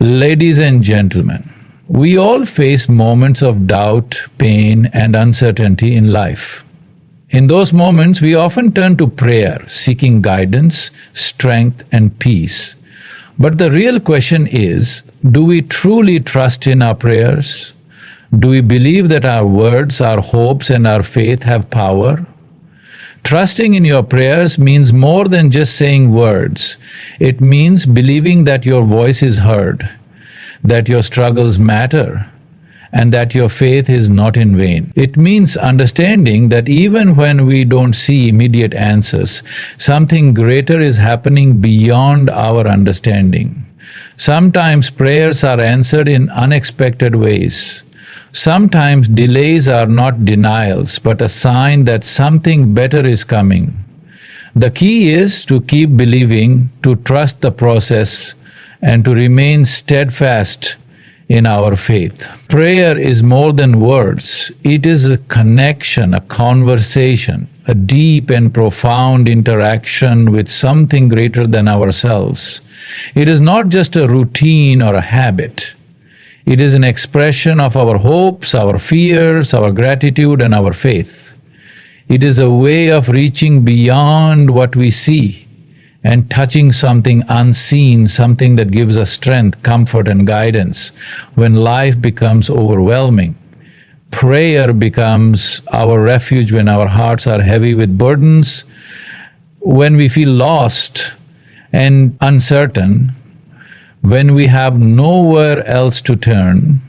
Ladies and gentlemen, we all face moments of doubt, pain, and uncertainty in life. In those moments, we often turn to prayer, seeking guidance, strength, and peace. But the real question is, do we truly trust in our prayers? Do we believe that our words, our hopes, and our faith have power? Trusting in your prayers means more than just saying words. It means believing that your voice is heard, that your struggles matter, and that your faith is not in vain. It means understanding that even when we don't see immediate answers, something greater is happening beyond our understanding. Sometimes prayers are answered in unexpected ways. Sometimes delays are not denials, but a sign that something better is coming. The key is to keep believing, to trust the process, and to remain steadfast in our faith. Prayer is more than words. It is a connection, a conversation, a deep and profound interaction with something greater than ourselves. It is not just a routine or a habit. It is an expression of our hopes, our fears, our gratitude, and our faith. It is a way of reaching beyond what we see and touching something unseen, something that gives us strength, comfort, and guidance when life becomes overwhelming. Prayer becomes our refuge when our hearts are heavy with burdens, when we feel lost and uncertain. When we have nowhere else to turn,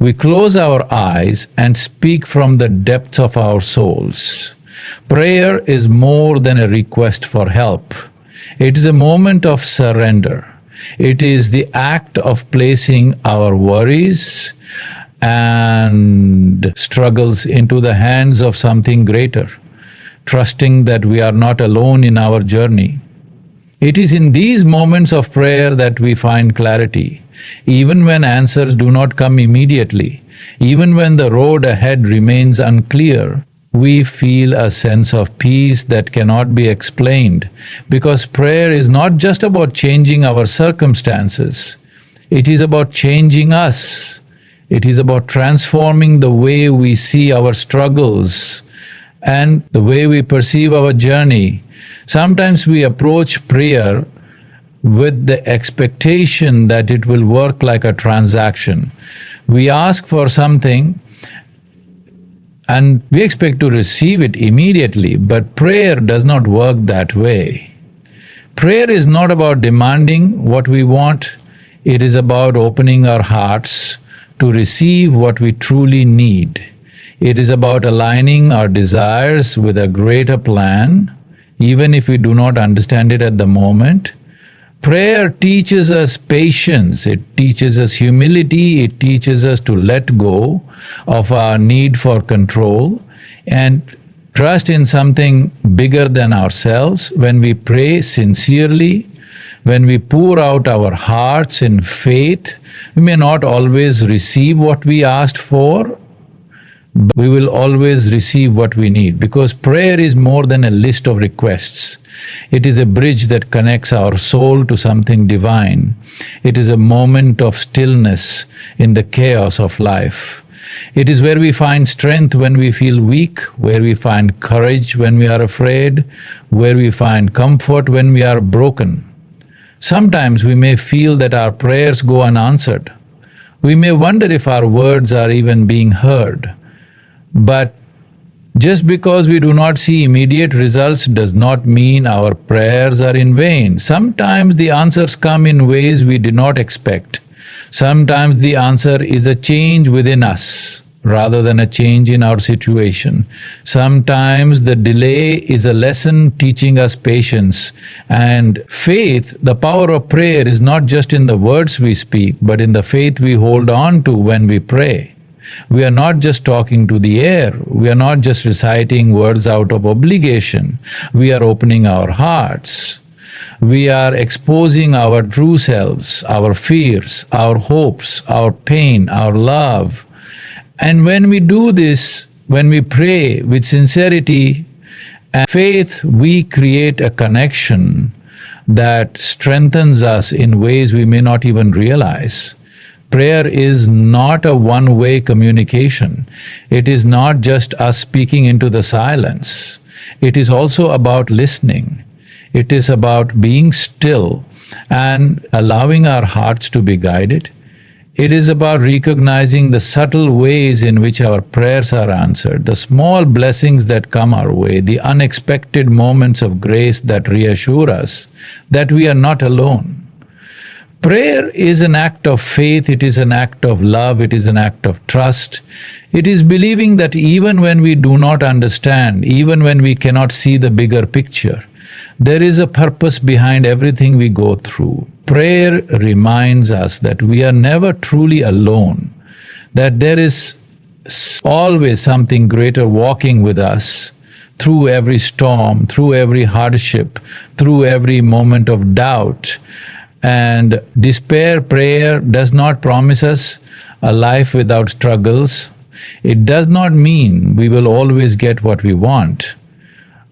we close our eyes and speak from the depths of our souls. Prayer is more than a request for help. It is a moment of surrender. It is the act of placing our worries and struggles into the hands of something greater, trusting that we are not alone in our journey. It is in these moments of prayer that we find clarity. Even when answers do not come immediately, even when the road ahead remains unclear, we feel a sense of peace that cannot be explained, because prayer is not just about changing our circumstances. It is about changing us. It is about transforming the way we see our struggles and the way we perceive our journey. Sometimes we approach prayer with the expectation that it will work like a transaction. We ask for something and we expect to receive it immediately, but prayer does not work that way. Prayer is not about demanding what we want, it is about opening our hearts to receive what we truly need. It is about aligning our desires with a greater plan, even if we do not understand it at the moment. Prayer teaches us patience, it teaches us humility, it teaches us to let go of our need for control and trust in something bigger than ourselves. When we pray sincerely, when we pour out our hearts in faith, we may not always receive what we asked for, but we will always receive what we need, because prayer is more than a list of requests. It is a bridge that connects our soul to something divine. It is a moment of stillness in the chaos of life. It is where we find strength when we feel weak, where we find courage when we are afraid, where we find comfort when we are broken. Sometimes we may feel that our prayers go unanswered. We may wonder if our words are even being heard. But just because we do not see immediate results does not mean our prayers are in vain. Sometimes the answers come in ways we did not expect. Sometimes the answer is a change within us rather than a change in our situation. Sometimes the delay is a lesson teaching us patience and faith. The power of prayer is not just in the words we speak, but in the faith we hold on to when we pray. We are not just talking to the air. We are not just reciting words out of obligation. We are opening our hearts. We are exposing our true selves, our fears, our hopes, our pain, our love. And when we do this, when we pray with sincerity and faith, we create a connection that strengthens us in ways we may not even realize. Prayer is not a one-way communication. It is not just us speaking into the silence. It is also about listening. It is about being still and allowing our hearts to be guided. It is about recognizing the subtle ways in which our prayers are answered, the small blessings that come our way, the unexpected moments of grace that reassure us that we are not alone. Prayer is an act of faith, it is an act of love, it is an act of trust. It is believing that even when we do not understand, even when we cannot see the bigger picture, there is a purpose behind everything we go through. Prayer reminds us that we are never truly alone, that there is always something greater walking with us through every storm, through every hardship, through every moment of doubt. And despair prayer does not promise us a life without struggles. It does not mean we will always get what we want.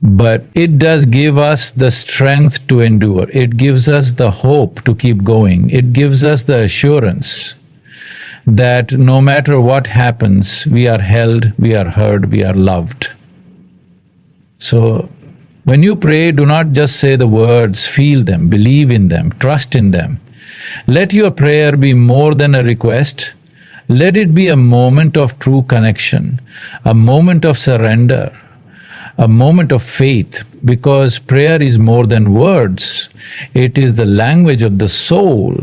But it does give us the strength to endure. It gives us the hope to keep going. It gives us the assurance that no matter what happens, we are held, we are heard, we are loved. So, when you pray, do not just say the words, feel them, believe in them, trust in them. Let your prayer be more than a request. Let it be a moment of true connection, a moment of surrender, a moment of faith, because prayer is more than words. It is the language of the soul.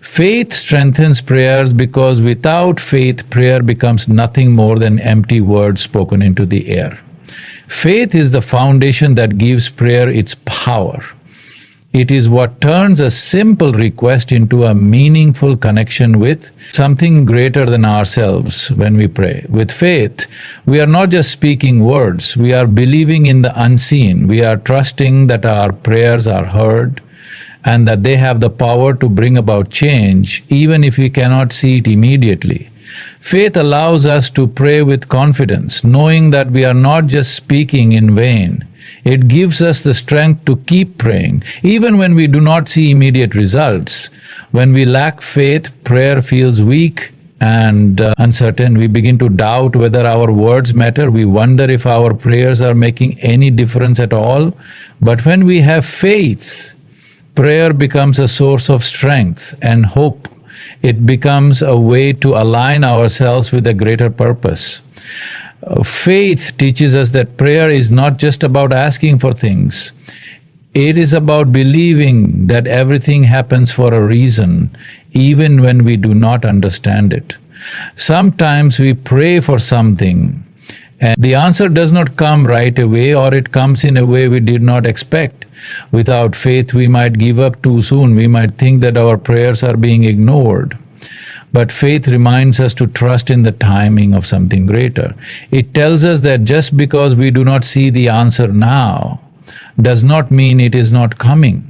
Faith strengthens prayers because without faith, prayer becomes nothing more than empty words spoken into the air. Faith is the foundation that gives prayer its power. It is what turns a simple request into a meaningful connection with something greater than ourselves when we pray. With faith, we are not just speaking words, we are believing in the unseen. We are trusting that our prayers are heard and that they have the power to bring about change, even if we cannot see it immediately. Faith allows us to pray with confidence, knowing that we are not just speaking in vain. It gives us the strength to keep praying, even when we do not see immediate results. When we lack faith, prayer feels weak and uncertain. We begin to doubt whether our words matter. We wonder if our prayers are making any difference at all. But when we have faith, prayer becomes a source of strength and hope. It becomes a way to align ourselves with a greater purpose. Faith teaches us that prayer is not just about asking for things. It is about believing that everything happens for a reason, even when we do not understand it. Sometimes we pray for something, and the answer does not come right away, or it comes in a way we did not expect. Without faith, we might give up too soon. We might think that our prayers are being ignored. But faith reminds us to trust in the timing of something greater. It tells us that just because we do not see the answer now, does not mean it is not coming.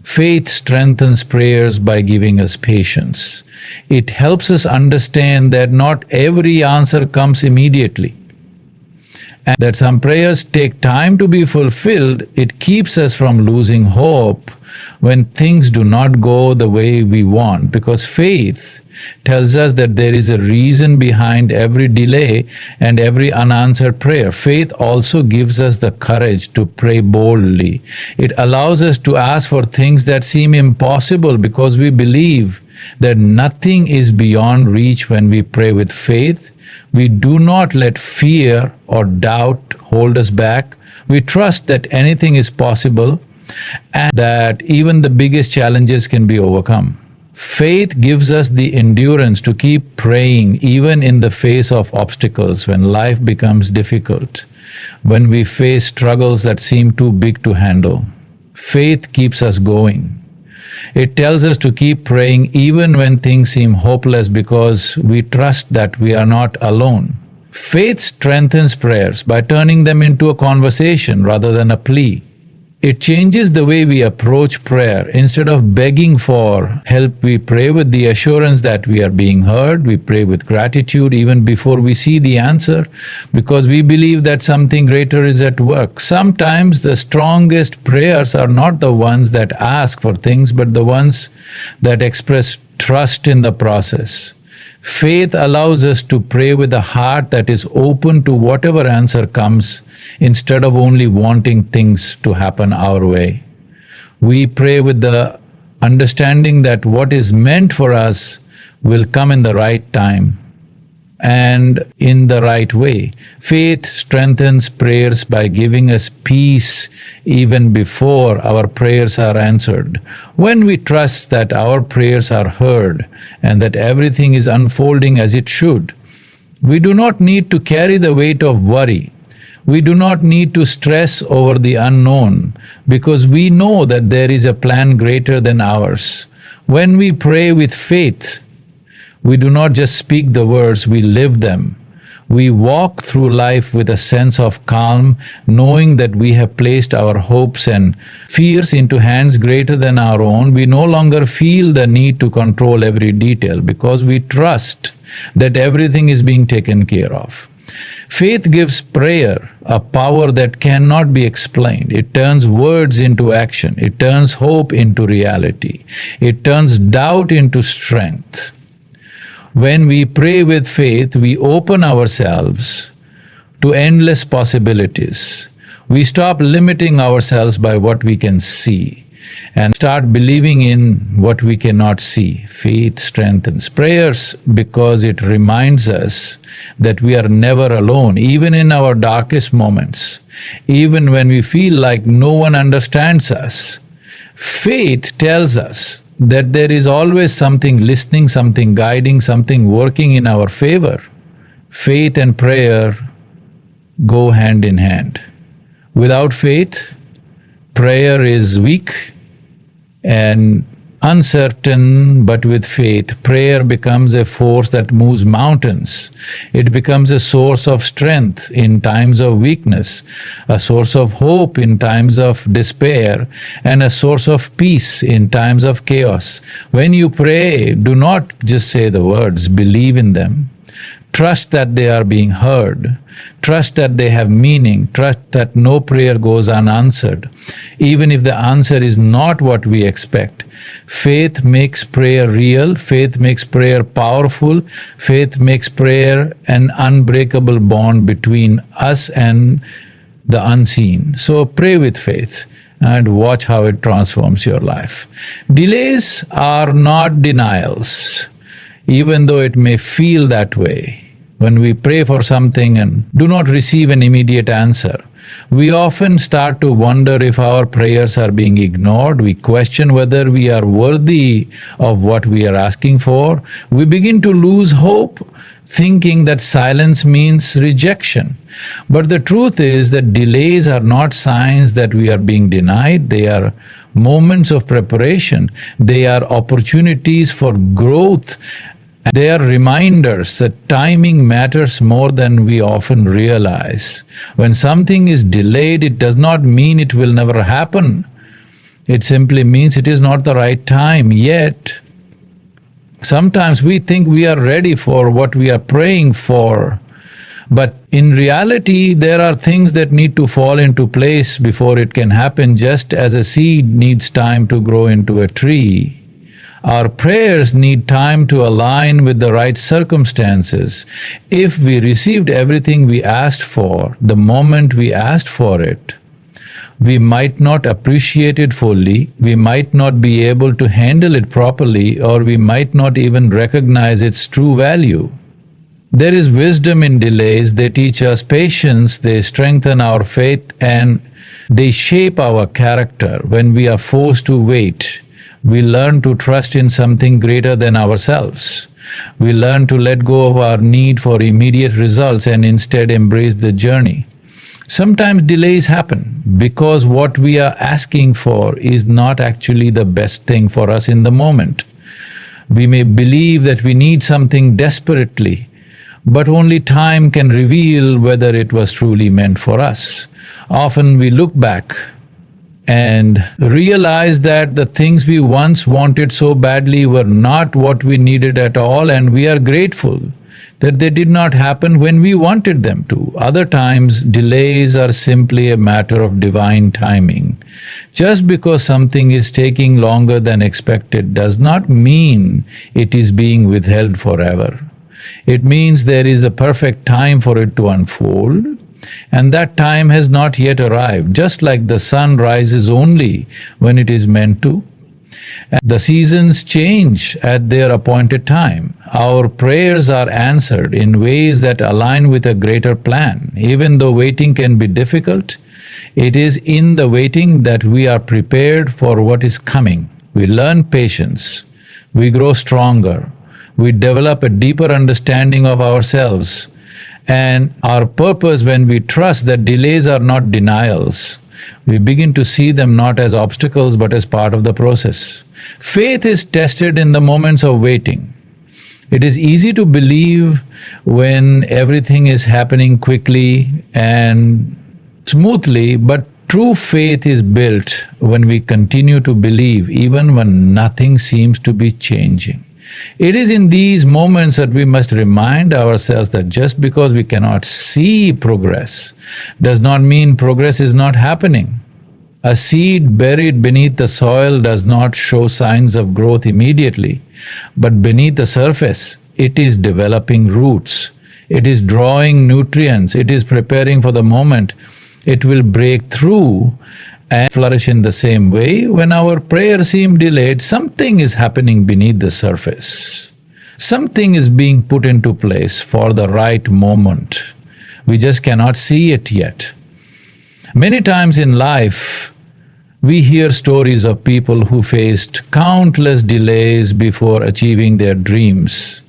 Faith strengthens prayers by giving us patience. It helps us understand that not every answer comes immediately, and that some prayers take time to be fulfilled. It keeps us from losing hope when things do not go the way we want, because faith tells us that there is a reason behind every delay and every unanswered prayer. Faith also gives us the courage to pray boldly. It allows us to ask for things that seem impossible because we believe that nothing is beyond reach. When we pray with faith, we do not let fear or doubt hold us back. We trust that anything is possible and that even the biggest challenges can be overcome. Faith gives us the endurance to keep praying even in the face of obstacles, when life becomes difficult, when we face struggles that seem too big to handle. Faith keeps us going. It tells us to keep praying even when things seem hopeless, because we trust that we are not alone. Faith strengthens prayers by turning them into a conversation rather than a plea. It changes the way we approach prayer. Instead of begging for help, we pray with the assurance that we are being heard. We pray with gratitude even before we see the answer, because we believe that something greater is at work. Sometimes the strongest prayers are not the ones that ask for things, but the ones that express trust in the process. Faith allows us to pray with a heart that is open to whatever answer comes, instead of only wanting things to happen our way. We pray with the understanding that what is meant for us will come in the right time and in the right way. Faith strengthens prayers by giving us peace even before our prayers are answered. When we trust that our prayers are heard and that everything is unfolding as it should, we do not need to carry the weight of worry. We do not need to stress over the unknown, because we know that there is a plan greater than ours. When we pray with faith, we do not just speak the words, we live them. We walk through life with a sense of calm, knowing that we have placed our hopes and fears into hands greater than our own. We no longer feel the need to control every detail, because we trust that everything is being taken care of. Faith gives prayer a power that cannot be explained. It turns words into action. It turns hope into reality. It turns doubt into strength. When we pray with faith, we open ourselves to endless possibilities. We stop limiting ourselves by what we can see and start believing in what we cannot see. Faith strengthens prayers because it reminds us that we are never alone, even in our darkest moments, even when we feel like no one understands us. Faith tells us that there is always something listening, something guiding, something working in our favor. Faith and prayer go hand in hand. Without faith, prayer is weak and uncertain, but with faith, prayer becomes a force that moves mountains. It becomes a source of strength in times of weakness, a source of hope in times of despair, and a source of peace in times of chaos. When you pray, do not just say the words, believe in them. Trust that they are being heard. Trust that they have meaning. Trust that no prayer goes unanswered, even if the answer is not what we expect. Faith makes prayer real. Faith makes prayer powerful. Faith makes prayer an unbreakable bond between us and the unseen. So pray with faith and watch how it transforms your life. Delays are not denials, even though it may feel that way. When we pray for something and do not receive an immediate answer, we often start to wonder if our prayers are being ignored. We question whether we are worthy of what we are asking for. We begin to lose hope, thinking that silence means rejection. But the truth is that delays are not signs that we are being denied. They are moments of preparation. They are opportunities for growth. They are reminders that timing matters more than we often realize. When something is delayed, it does not mean it will never happen. It simply means it is not the right time yet. Sometimes we think we are ready for what we are praying for, but in reality, there are things that need to fall into place before it can happen, just as a seed needs time to grow into a tree. Our prayers need time to align with the right circumstances. If we received everything we asked for the moment we asked for it, we might not appreciate it fully, we might not be able to handle it properly, or we might not even recognize its true value. There is wisdom in delays. They teach us patience, they strengthen our faith, and they shape our character. When we are forced to wait, we learn to trust in something greater than ourselves. We learn to let go of our need for immediate results and instead embrace the journey. Sometimes delays happen because what we are asking for is not actually the best thing for us in the moment. We may believe that we need something desperately, but only time can reveal whether it was truly meant for us. Often we look back and realize that the things we once wanted so badly were not what we needed at all, and we are grateful that they did not happen when we wanted them to. Other times, delays are simply a matter of divine timing. Just because something is taking longer than expected does not mean it is being withheld forever. It means there is a perfect time for it to unfold, and that time has not yet arrived. Just like the sun rises only when it is meant to, and the seasons change at their appointed time. Our prayers are answered in ways that align with a greater plan. Even though waiting can be difficult, it is in the waiting that we are prepared for what is coming. We learn patience, we grow stronger, we develop a deeper understanding of ourselves and our purpose. When we trust that delays are not denials, we begin to see them not as obstacles but as part of the process. Faith is tested in the moments of waiting. It is easy to believe when everything is happening quickly and smoothly, but true faith is built when we continue to believe even when nothing seems to be changing. It is in these moments that we must remind ourselves that just because we cannot see progress does not mean progress is not happening. A seed buried beneath the soil does not show signs of growth immediately, but beneath the surface, it is developing roots. It is drawing nutrients. It is preparing for the moment it will break through and flourish. In the same way, when our prayers seem delayed, something is happening beneath the surface. Something is being put into place for the right moment. We just cannot see it yet. Many times in life, we hear stories of people who faced countless delays before achieving their dreams.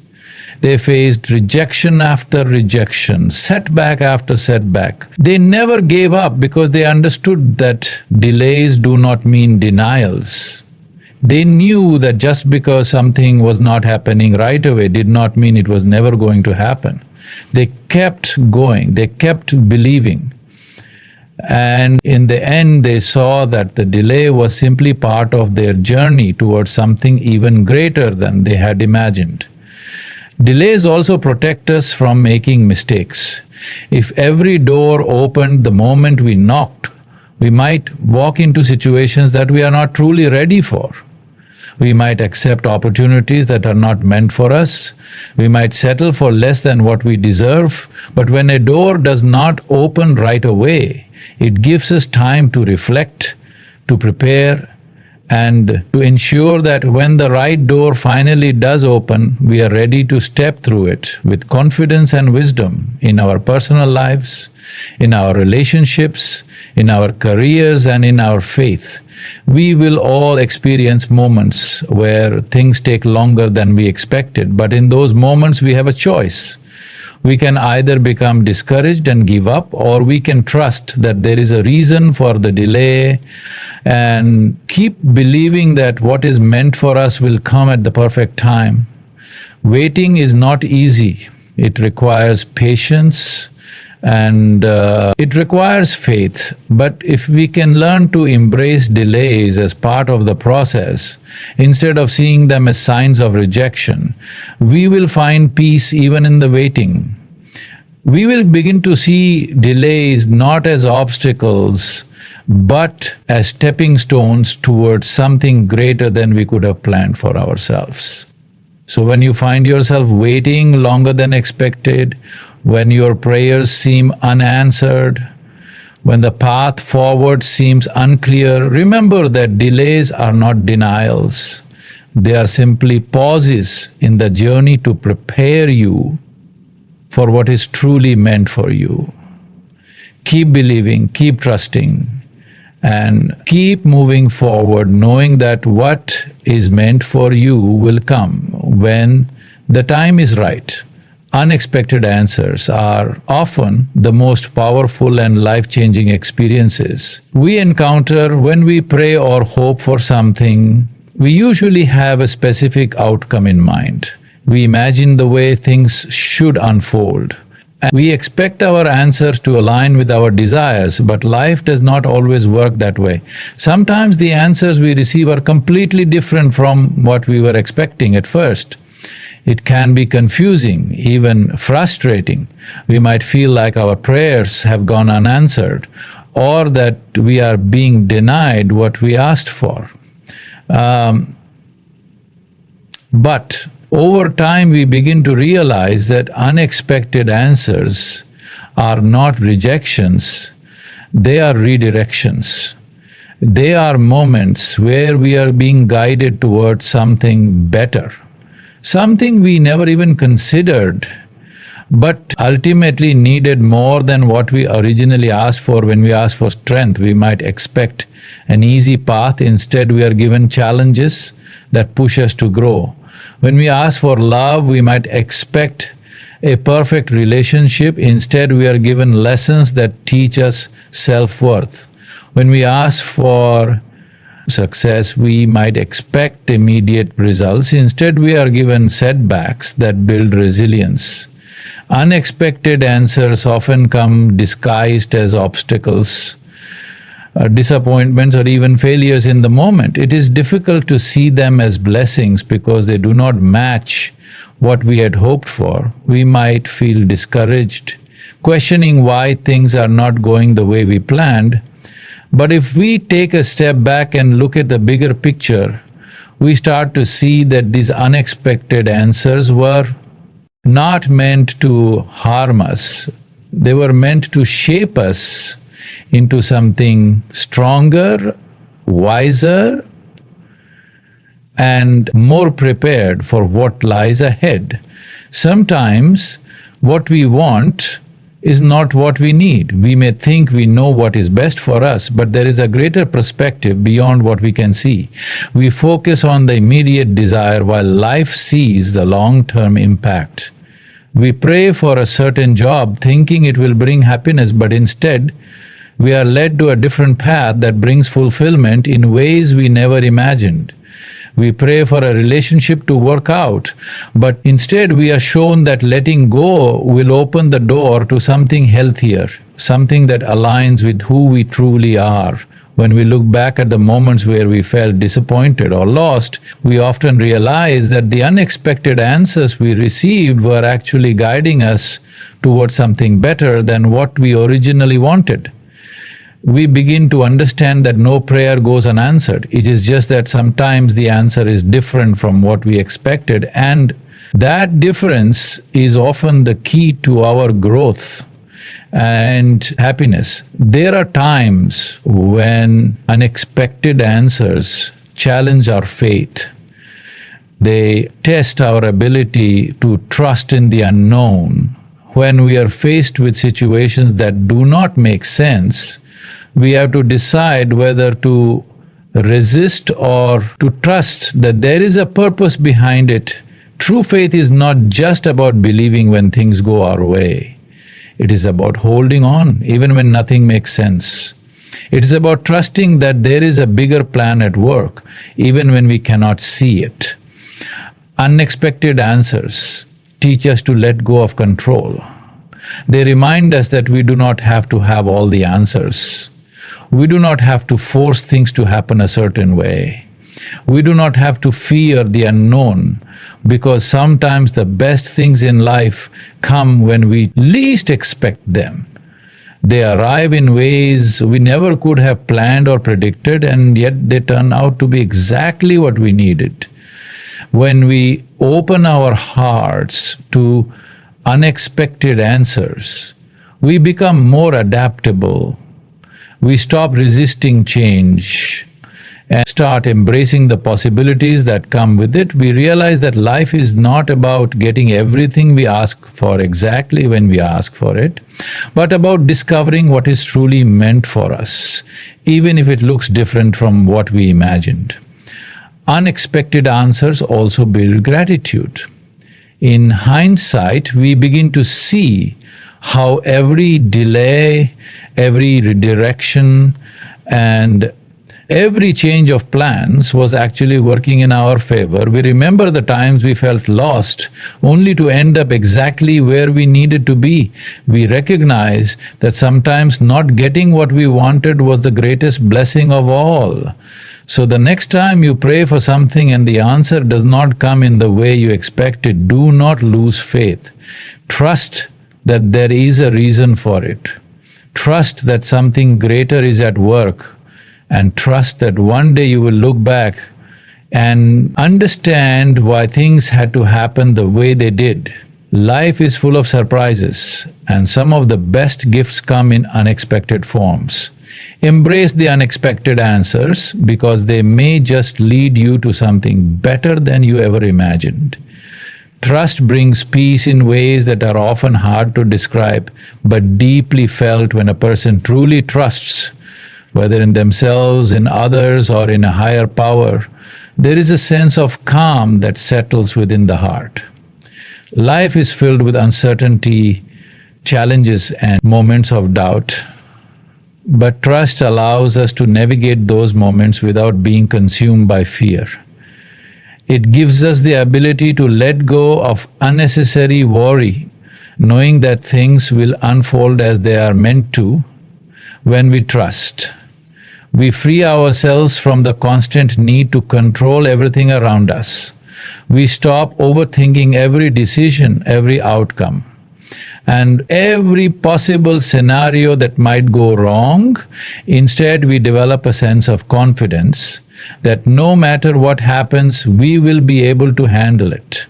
They faced rejection after rejection, setback after setback. They never gave up because they understood that delays do not mean denials. They knew that just because something was not happening right away did not mean it was never going to happen. They kept going, they kept believing. And in the end, they saw that the delay was simply part of their journey towards something even greater than they had imagined. Delays also protect us from making mistakes. If every door opened the moment we knocked, we might walk into situations that we are not truly ready for. We might accept opportunities that are not meant for us. We might settle for less than what we deserve. But when a door does not open right away, it gives us time to reflect, to prepare, and to ensure that when the right door finally does open, we are ready to step through it with confidence and wisdom in our personal lives, in our relationships, in our careers, and in our faith. We will all experience moments where things take longer than we expected, but in those moments we have a choice. We can either become discouraged and give up, or we can trust that there is a reason for the delay and keep believing that what is meant for us will come at the perfect time. Waiting is not easy. It requires patience and it requires faith. But if we can learn to embrace delays as part of the process, instead of seeing them as signs of rejection, we will find peace even in the waiting. We will begin to see delays not as obstacles, but as stepping stones towards something greater than we could have planned for ourselves. So when you find yourself waiting longer than expected, when your prayers seem unanswered, when the path forward seems unclear, remember that delays are not denials. They are simply pauses in the journey to prepare you for what is truly meant for you. Keep believing, keep trusting, and keep moving forward, knowing that what is meant for you will come when the time is right. Unexpected answers are often the most powerful and life-changing experiences we encounter when we pray or hope for something. We usually have a specific outcome in mind. We imagine the way things should unfold, We expect our answers to align with our desires, but life does not always work that way. Sometimes the answers we receive are completely different from what we were expecting at first. It can be confusing, even frustrating. We might feel like our prayers have gone unanswered, or that we are being denied what we asked for. But over time, we begin to realize that unexpected answers are not rejections, they are redirections. They are moments where we are being guided towards something better, something we never even considered, but ultimately needed more than what we originally asked for. When we ask for strength, we might expect an easy path. Instead, we are given challenges that push us to grow. When we ask for love, we might expect a perfect relationship. Instead, we are given lessons that teach us self-worth. When we ask for success, we might expect immediate results. Instead, we are given setbacks that build resilience. Unexpected answers often come disguised as obstacles, disappointments, or even failures in the moment. It is difficult to see them as blessings because they do not match what we had hoped for. We might feel discouraged, questioning why things are not going the way we planned. But if we take a step back and look at the bigger picture, we start to see that these unexpected answers were not meant to harm us. They were meant to shape us into something stronger, wiser, and more prepared for what lies ahead. Sometimes what we want is not what we need. We may think we know what is best for us, but there is a greater perspective beyond what we can see. We focus on the immediate desire while life sees the long-term impact. We pray for a certain job thinking it will bring happiness, but instead we are led to a different path that brings fulfillment in ways we never imagined. We pray for a relationship to work out, but instead we are shown that letting go will open the door to something healthier, something that aligns with who we truly are. When we look back at the moments where we felt disappointed or lost, we often realize that the unexpected answers we received were actually guiding us towards something better than what we originally wanted. We begin to understand that no prayer goes unanswered. It is just that sometimes the answer is different from what we expected, and that difference is often the key to our growth and happiness. There are times when unexpected answers challenge our faith. They test our ability to trust in the unknown. When we are faced with situations that do not make sense, we have to decide whether to resist or to trust that there is a purpose behind it. True faith is not just about believing when things go our way. It is about holding on even when nothing makes sense. It is about trusting that there is a bigger plan at work even when we cannot see it. Unexpected answers teach us to let go of control. They remind us that we do not have to have all the answers. We do not have to force things to happen a certain way. We do not have to fear the unknown, because sometimes the best things in life come when we least expect them. They arrive in ways we never could have planned or predicted, and yet they turn out to be exactly what we needed. When we open our hearts to unexpected answers, we become more adaptable. We stop resisting change and start embracing the possibilities that come with it. We realize that life is not about getting everything we ask for exactly when we ask for it, but about discovering what is truly meant for us, even if it looks different from what we imagined. Unexpected answers also build gratitude. In hindsight, we begin to see how every delay, every redirection, and every change of plans was actually working in our favor. We remember the times we felt lost only to end up exactly where we needed to be. We recognize that sometimes not getting what we wanted was the greatest blessing of all. So the next time you pray for something and the answer does not come in the way you expected, do not lose faith. Trust that there is a reason for it. Trust that something greater is at work, and trust that one day you will look back and understand why things had to happen the way they did. Life is full of surprises, and some of the best gifts come in unexpected forms. Embrace the unexpected answers because they may just lead you to something better than you ever imagined. Trust brings peace in ways that are often hard to describe, but deeply felt when a person truly trusts, whether in themselves, in others, or in a higher power. There is a sense of calm that settles within the heart. Life is filled with uncertainty, challenges, and moments of doubt. But trust allows us to navigate those moments without being consumed by fear. It gives us the ability to let go of unnecessary worry, knowing that things will unfold as they are meant to. When we trust, we free ourselves from the constant need to control everything around us. We stop overthinking every decision, every outcome, and every possible scenario that might go wrong. Instead, we develop a sense of confidence that no matter what happens, we will be able to handle it.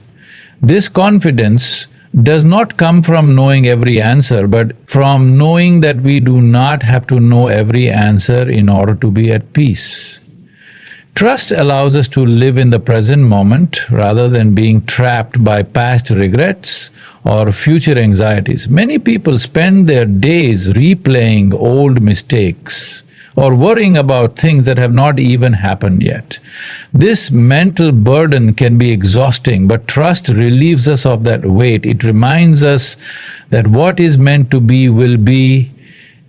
This confidence does not come from knowing every answer, but from knowing that we do not have to know every answer in order to be at peace. Trust allows us to live in the present moment rather than being trapped by past regrets or future anxieties. Many people spend their days replaying old mistakes or worrying about things that have not even happened yet. This mental burden can be exhausting, but trust relieves us of that weight. It reminds us that what is meant to be will be,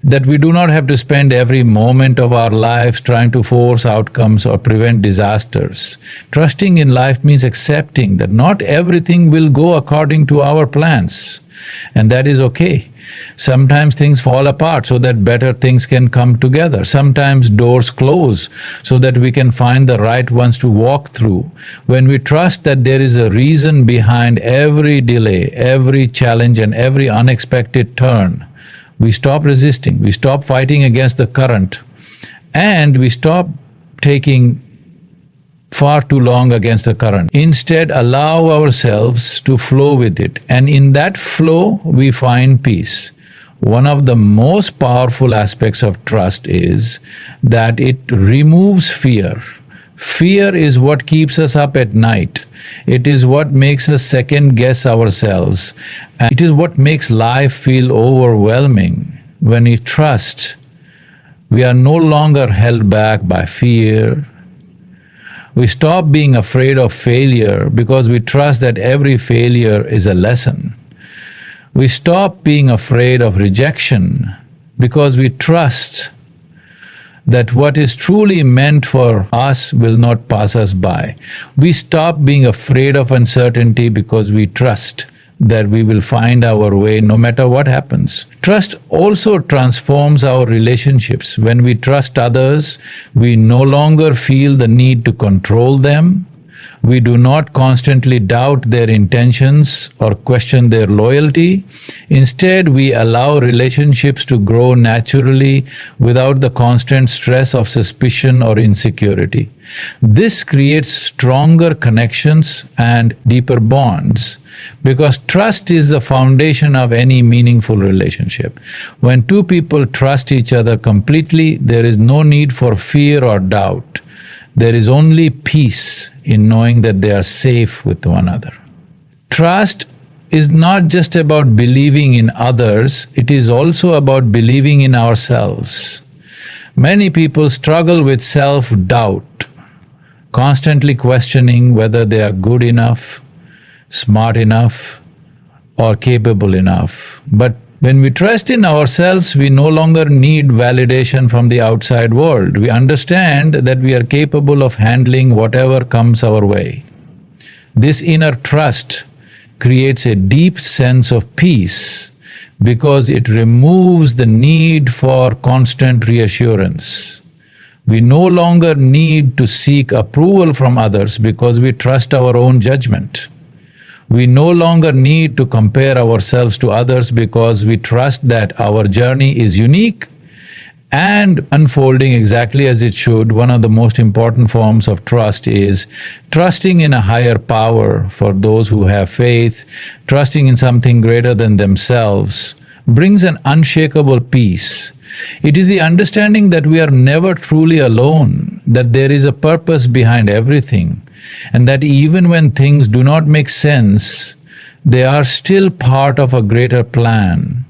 that we do not have to spend every moment of our lives trying to force outcomes or prevent disasters. Trusting in life means accepting that not everything will go according to our plans, and that is okay. Sometimes things fall apart so that better things can come together. Sometimes doors close so that we can find the right ones to walk through. When we trust that there is a reason behind every delay, every challenge, and every unexpected turn, we stop resisting, we stop fighting against the current, and we stop taking far too long against the current. Instead, allow ourselves to flow with it, and in that flow, we find peace. One of the most powerful aspects of trust is that it removes fear. Fear is what keeps us up at night. It is what makes us second guess ourselves. And it is what makes life feel overwhelming. When we trust, we are no longer held back by fear. We stop being afraid of failure because we trust that every failure is a lesson. We stop being afraid of rejection because we trust that what is truly meant for us will not pass us by. We stop being afraid of uncertainty because we trust that we will find our way no matter what happens. Trust also transforms our relationships. When we trust others, we no longer feel the need to control them. We do not constantly doubt their intentions or question their loyalty. Instead, we allow relationships to grow naturally without the constant stress of suspicion or insecurity. This creates stronger connections and deeper bonds because trust is the foundation of any meaningful relationship. When two people trust each other completely, there is no need for fear or doubt. There is only peace in knowing that they are safe with one another. Trust is not just about believing in others, it is also about believing in ourselves. Many people struggle with self-doubt, constantly questioning whether they are good enough, smart enough, or capable enough. But When we trust in ourselves, we no longer need validation from the outside world. We understand that we are capable of handling whatever comes our way. This inner trust creates a deep sense of peace because it removes the need for constant reassurance. We no longer need to seek approval from others because we trust our own judgment. We no longer need to compare ourselves to others because we trust that our journey is unique and unfolding exactly as it should. One of the most important forms of trust is trusting in a higher power. For those who have faith, trusting in something greater than themselves brings an unshakable peace. It is the understanding that we are never truly alone, that there is a purpose behind everything, and that even when things do not make sense, they are still part of a greater plan.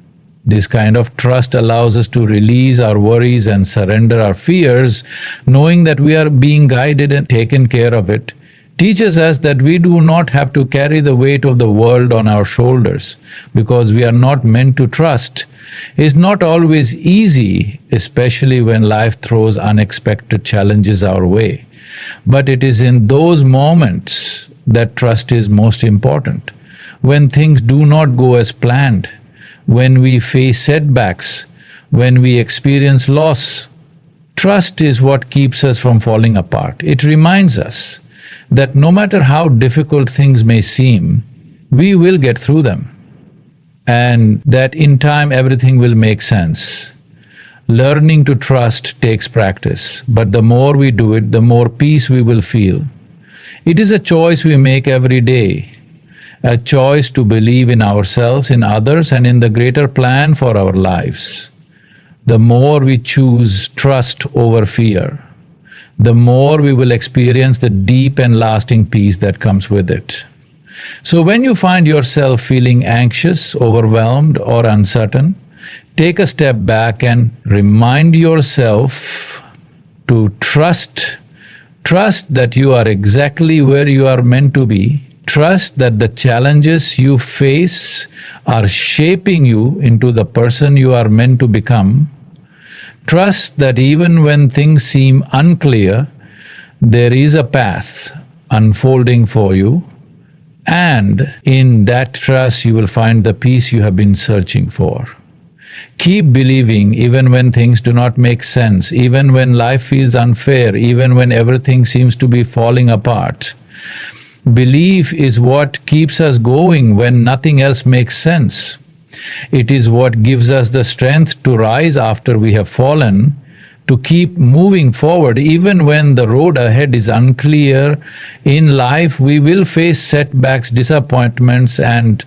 This kind of trust allows us to release our worries and surrender our fears, knowing that we are being guided and taken care of. It teaches us that we do not have to carry the weight of the world on our shoulders because we are not meant to trust. It's not always easy, especially when life throws unexpected challenges our way. But it is in those moments that trust is most important. When things do not go as planned, when we face setbacks, when we experience loss, trust is what keeps us from falling apart. It reminds us that no matter how difficult things may seem, we will get through them, and that in time everything will make sense. Learning to trust takes practice, but the more we do it, the more peace we will feel. It is a choice we make every day, a choice to believe in ourselves, in others, and in the greater plan for our lives. The more we choose trust over fear, the more we will experience the deep and lasting peace that comes with it. So when you find yourself feeling anxious, overwhelmed, or uncertain, take a step back and remind yourself to trust. Trust that you are exactly where you are meant to be. Trust that the challenges you face are shaping you into the person you are meant to become. Trust that even when things seem unclear, there is a path unfolding for you, and in that trust you will find the peace you have been searching for. Keep believing even when things do not make sense, even when life feels unfair, even when everything seems to be falling apart. Belief is what keeps us going when nothing else makes sense. It is what gives us the strength to rise after we have fallen, to keep moving forward even when the road ahead is unclear. In life, we will face setbacks, disappointments, and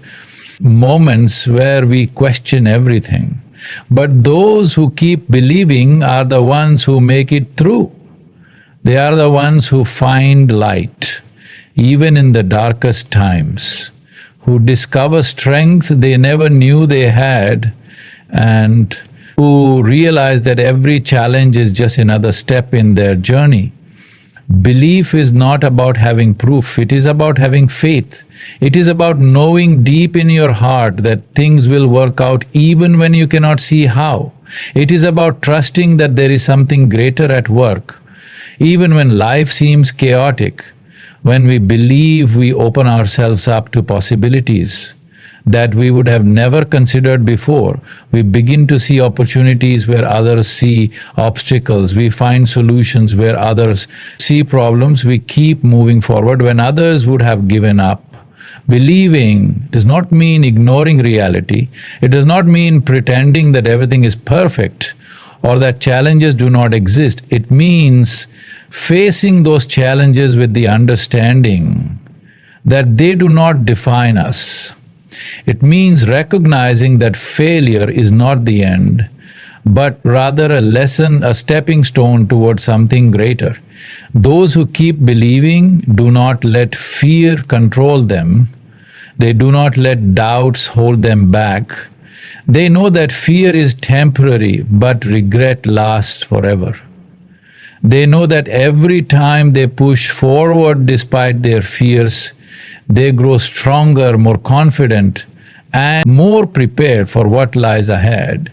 moments where we question everything. But those who keep believing are the ones who make it through. They are the ones who find light, even in the darkest times, who discover strength they never knew they had, and who realize that every challenge is just another step in their journey. Belief is not about having proof, it is about having faith. It is about knowing deep in your heart that things will work out even when you cannot see how. It is about trusting that there is something greater at work, even when life seems chaotic. When we believe, we open ourselves up to possibilities that we would have never considered before. We begin to see opportunities where others see obstacles. We find solutions where others see problems. We keep moving forward when others would have given up. Believing does not mean ignoring reality. It does not mean pretending that everything is perfect or that challenges do not exist. It means facing those challenges with the understanding that they do not define us. It means recognizing that failure is not the end, but rather a lesson, a stepping stone towards something greater. Those who keep believing do not let fear control them. They do not let doubts hold them back. They know that fear is temporary, but regret lasts forever. They know that every time they push forward despite their fears, they grow stronger, more confident, and more prepared for what lies ahead.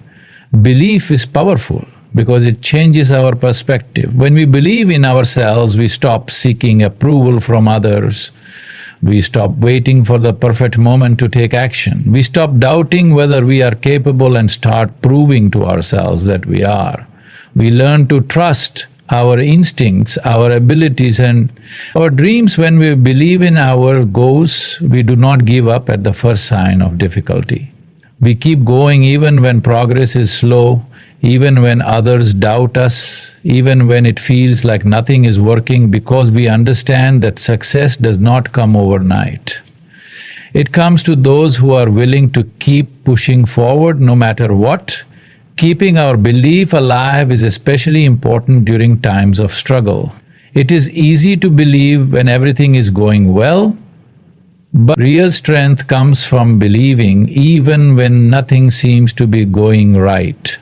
Belief is powerful because it changes our perspective. When we believe in ourselves, we stop seeking approval from others. We stop waiting for the perfect moment to take action. We stop doubting whether we are capable and start proving to ourselves that we are. We learn to trust our instincts, our abilities, and our dreams. When we believe in our goals, we do not give up at the first sign of difficulty. We keep going even when progress is slow, even when others doubt us, even when it feels like nothing is working, because we understand that success does not come overnight. It comes to those who are willing to keep pushing forward no matter what. Keeping our belief alive is especially important during times of struggle. It is easy to believe when everything is going well, but real strength comes from believing even when nothing seems to be going right.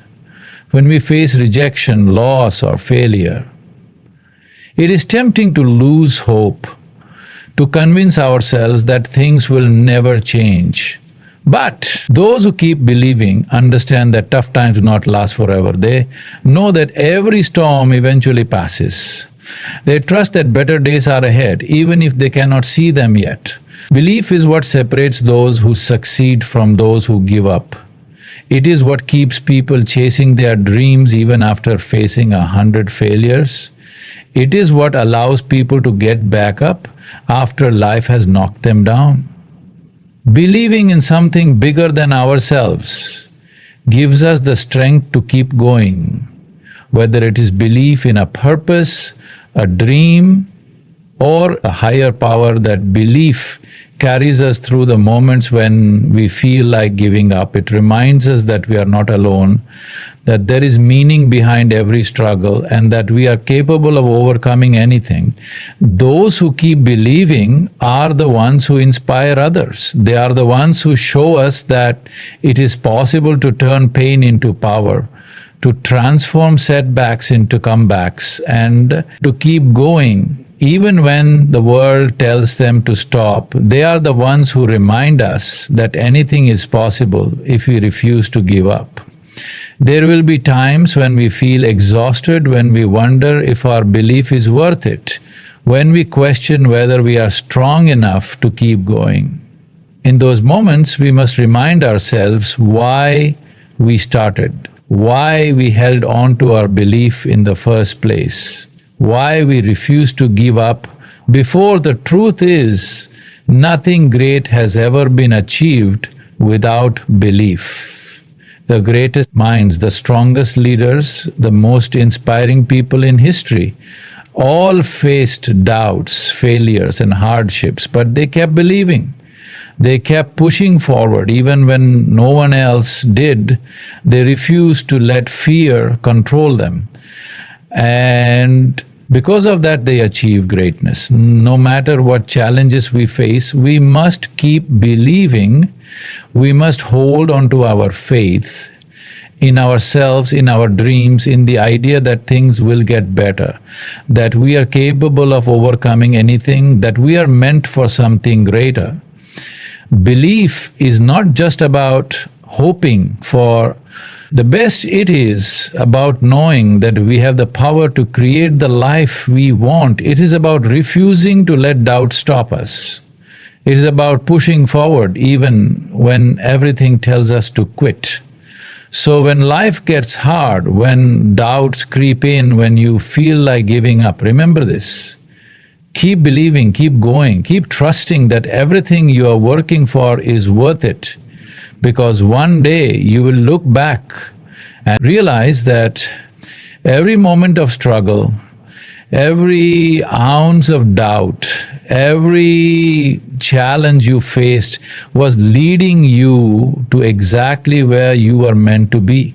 When we face rejection, loss, or failure, it is tempting to lose hope, to convince ourselves that things will never change. But those who keep believing understand that tough times do not last forever. They know that every storm eventually passes. They trust that better days are ahead, even if they cannot see them yet. Belief is what separates those who succeed from those who give up. It is what keeps people chasing their dreams even after facing 100 failures. It is what allows people to get back up after life has knocked them down. Believing in something bigger than ourselves gives us the strength to keep going, whether it is belief in a purpose, a dream, or a higher power. That belief carries us through the moments when we feel like giving up. It reminds us that we are not alone, that there is meaning behind every struggle, and that we are capable of overcoming anything. Those who keep believing are the ones who inspire others. They are the ones who show us that it is possible to turn pain into power, to transform setbacks into comebacks, and to keep going even when the world tells them to stop. They are the ones who remind us that anything is possible if we refuse to give up. There will be times when we feel exhausted, when we wonder if our belief is worth it, when we question whether we are strong enough to keep going. In those moments, we must remind ourselves why we started, why we held on to our belief in the first place, why we refuse to give up before the truth is nothing great has ever been achieved without belief. The greatest minds, the strongest leaders, the most inspiring people in history all faced doubts, failures, and hardships, but they kept believing. They kept pushing forward even when no one else did. They refused to let fear control them. And because of that, they achieve greatness. No matter what challenges we face, we must keep believing. We must hold on to our faith in ourselves, in our dreams, in the idea that things will get better, that we are capable of overcoming anything, that we are meant for something greater. Belief is not just about hoping for the best. It is about knowing that we have the power to create the life we want. It is about refusing to let doubt stop us. It is about pushing forward even when everything tells us to quit. So when life gets hard, when doubts creep in, when you feel like giving up, remember this. Keep believing, keep going, keep trusting that everything you are working for is worth it. Because one day you will look back and realize that every moment of struggle, every ounce of doubt, every challenge you faced was leading you to exactly where you were meant to be.